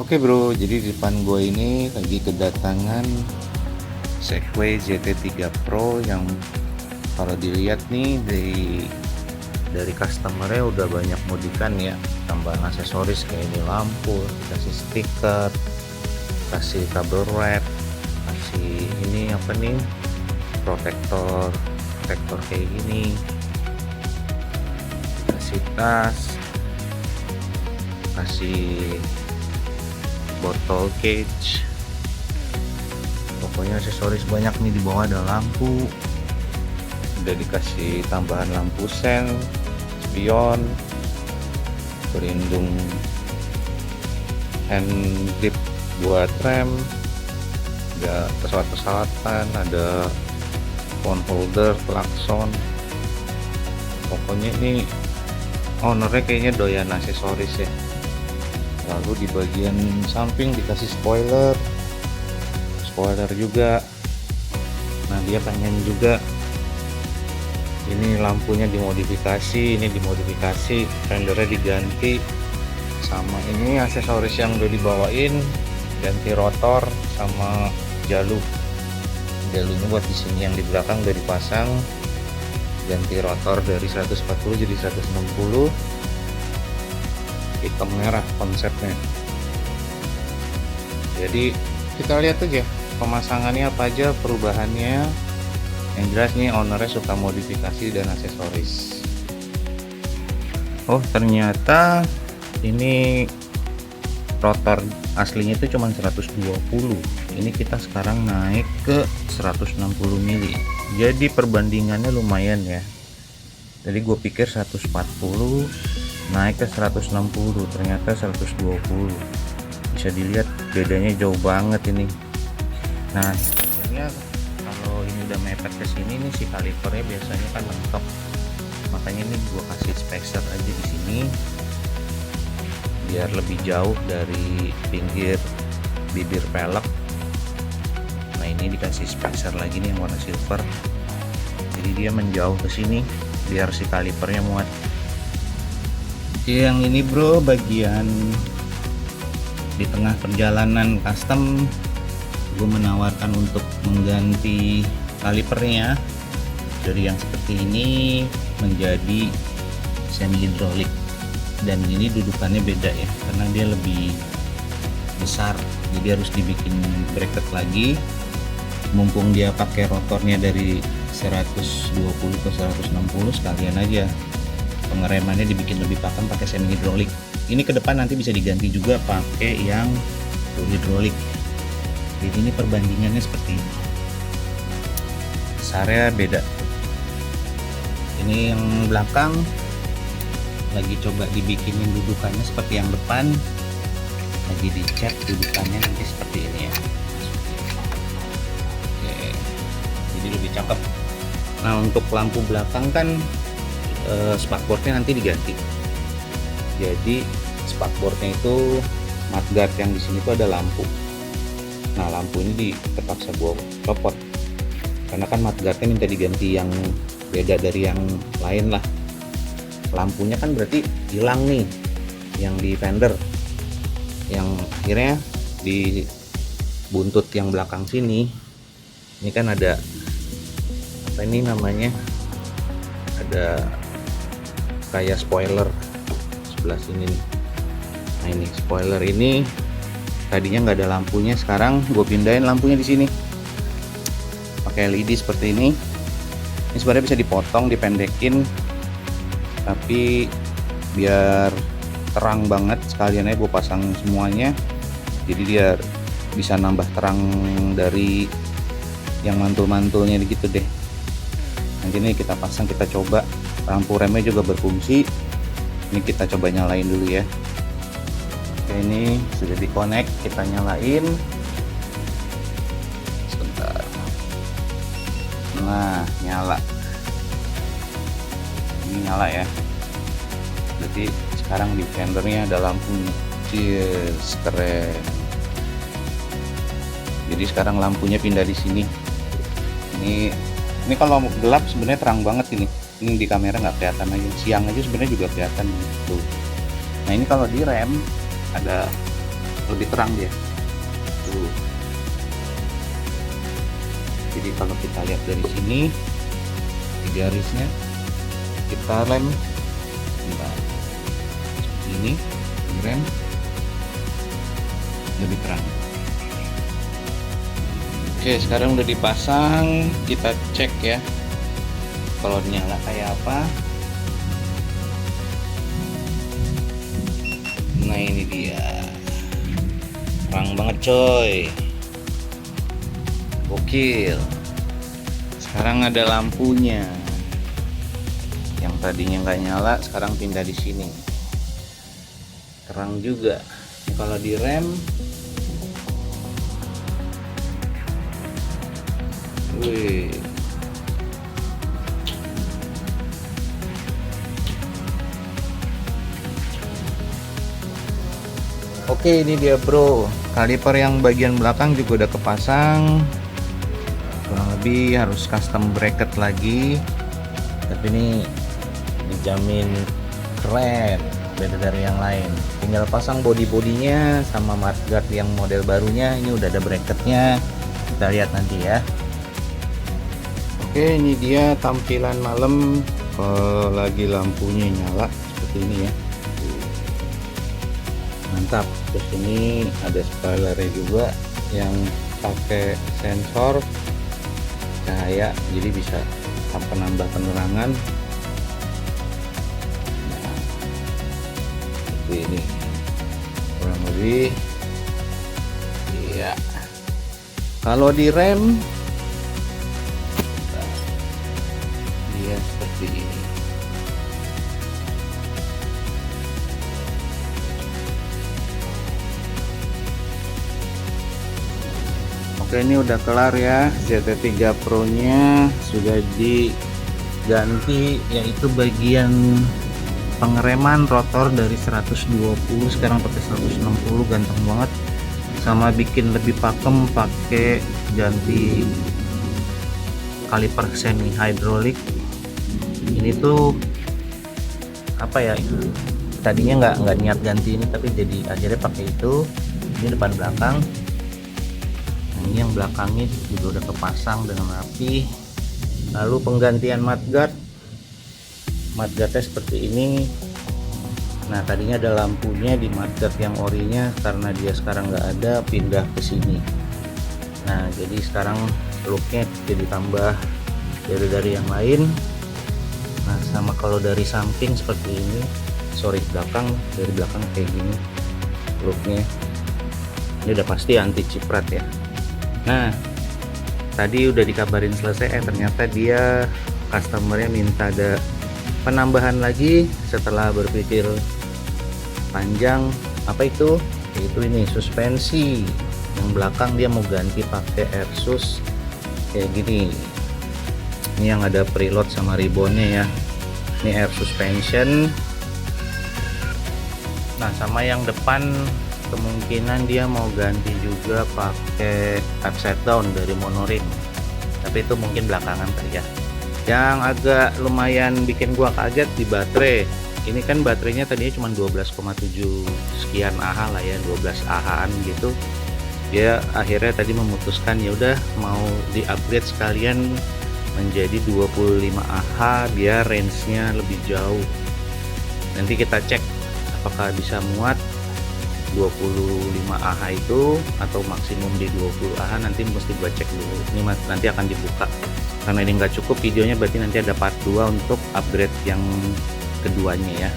Oke bro, jadi di depan gue ini lagi kedatangan Segway ZT3 Pro yang kalau dilihat nih dari customernya udah banyak modikan ya, tambahan aksesoris kayak ini lampu, dikasih stiker, kasih kabel red, kasih ini apa nih, protektor kayak gini, kasih tas, kasih botol cage, pokoknya aksesoris banyak nih. Di bawah ada lampu, udah dikasih tambahan lampu sen, spion, pelindung hand grip buat rem, ada pesawat-pesawatan, ada phone holder, klakson. Pokoknya ini ownernya kayaknya doyan aksesoris ya. Lalu di bagian samping dikasih spoiler juga. Nah, dia pengen juga ini lampunya dimodifikasi, ini dimodifikasi, fendernya diganti, sama ini aksesoris yang udah dibawain, ganti rotor sama jalunya buat di sini yang di belakang udah dipasang, ganti rotor dari 140 jadi 160, hitam merah konsepnya. Jadi kita lihat aja pemasangannya apa aja, perubahannya. Yang jelas nih ownernya suka modifikasi dan aksesoris. Oh, ternyata ini rotor aslinya itu cuma 120. Ini kita sekarang naik ke 160 mili. Jadi perbandingannya lumayan ya. Jadi gue pikir 140 naik ke 160, ternyata 120. Bisa dilihat bedanya jauh banget ini. Nah, sebenarnya kalau ini udah mepet ke sini nih, si kalipernya biasanya kan mentok, makanya ini gua kasih spacer aja di sini biar lebih jauh dari pinggir bibir pelek. Nah, ini dikasih spacer lagi nih yang warna silver, jadi dia menjauh ke sini biar si kalipernya muat. Yang ini bro, bagian di tengah perjalanan custom gue menawarkan untuk mengganti kalipernya dari yang seperti ini menjadi semi hidrolik, dan ini dudukannya beda ya karena dia lebih besar, jadi harus dibikin bracket lagi. Mumpung dia pakai rotornya dari 120 ke 160, sekalian aja pengeremannya dibikin lebih pakem pakai semi hidrolik. Ini ke depan nanti bisa diganti juga pakai yang full hidrolik. Jadi ini perbandingannya seperti ini, besarnya beda. Ini yang belakang lagi coba dibikinin dudukannya seperti yang depan, lagi dicat dudukannya nanti seperti ini ya. Oke, jadi lebih cakep. Nah, untuk lampu belakang kan spakbornya nanti diganti. Jadi spakbornya itu mudguard yang di sini tuh ada lampu. Nah, lampu ini terpaksa gua copot karena kan mudguardnya minta diganti yang beda dari yang lain lah. Lampunya kan berarti hilang nih yang di fender, yang akhirnya di buntut yang belakang sini ini kan ada apa ini namanya, ada kayak spoiler sebelah sini nih. Nah, ini spoiler ini tadinya nggak ada lampunya, sekarang gue pindahin lampunya di sini pakai LED seperti ini. Ini sebenarnya bisa dipotong, dipendekin, tapi biar terang banget sekalian aja gue pasang semuanya, jadi dia bisa nambah terang dari yang mantul-mantulnya gitu deh. Nanti ini kita pasang, kita coba. Lampu remnya juga berfungsi. Ini kita coba nyalain dulu ya. Oke, ini sudah di connect, kita nyalain sebentar. Nah, nyala. Ini nyala ya, berarti sekarang di fendernya ada lampunya. Cheers, keren. Jadi sekarang lampunya pindah di sini. Ini kalau gelap sebenarnya terang banget ini. Ini di kamera nggak kelihatan aja, siang aja sebenarnya juga kelihatan tuh. Nah, ini kalau di rem ada lebih terang dia tuh. Jadi kalau kita lihat dari sini di garisnya, kita rem ini rem lebih terang. Oke, sekarang udah dipasang, kita cek ya kalau nyala kayak apa. Nah ini dia, terang banget coy, gokil. Sekarang ada lampunya, yang tadinya nggak nyala sekarang pindah di sini, terang juga. Kalau di rem, wih, oke, ini dia bro, kaliper yang bagian belakang juga udah kepasang. Kurang lebih harus custom bracket lagi, tapi ini dijamin keren, beda dari yang lain. Tinggal pasang body-bodinya sama mudguard yang model barunya. Ini udah ada bracketnya, kita lihat nanti ya. Oke, ini dia tampilan malam kalau lagi lampunya nyala seperti ini ya, mantap. Terus ini ada spoilernya juga yang pakai sensor cahaya, jadi bisa penambah penerangan. Nah, seperti ini kurang lebih. Iya, kalau di rem dia seperti ini. Oke, ini udah kelar ya. ZT3 Pro nya sudah diganti, yaitu bagian pengereman rotor dari 120 sekarang pakai 160, ganteng banget. Sama bikin lebih pakem pakai ganti kaliper semi hidrolik. Ini tuh apa ya, tadinya nggak niat ganti ini, tapi jadi akhirnya pakai itu. Ini depan belakang. Nah, ini yang belakangnya juga udah kepasang dengan rapi. Lalu penggantian mudguardnya seperti ini. Nah, tadinya ada lampunya di mudguard yang orinya, karena dia sekarang nggak ada, pindah ke sini. Nah, jadi sekarang looknya jadi tambah dari yang lain. Nah, sama kalau dari samping seperti ini, belakang, dari belakang kayak gini looknya. Ini udah pasti anti ciprat ya. Nah, tadi udah dikabarin selesai, ternyata dia customernya minta ada penambahan lagi setelah berpikir panjang. Apa itu? Yaitu ini suspensi yang belakang, dia mau ganti pakai Airsus kayak gini. Ini yang ada preload sama ribbonnya ya. Ini air suspension. Nah, sama yang depan kemungkinan dia mau ganti juga pakai upside down dari monoring, tapi itu mungkin belakangan kali ya. Yang agak lumayan bikin gua kaget di baterai, ini kan baterainya tadinya cuma 12,7 sekian Ah lah ya, 12 Ah-an gitu. Dia akhirnya tadi memutuskan ya udah mau di upgrade sekalian menjadi 25 Ah biar range-nya lebih jauh. Nanti kita cek apakah bisa muat 25 Ah itu atau maksimum di 20 Ah, nanti mesti gua cek dulu. Ini nanti akan dibuka, karena ini nggak cukup videonya, berarti nanti ada part 2 untuk upgrade yang keduanya ya.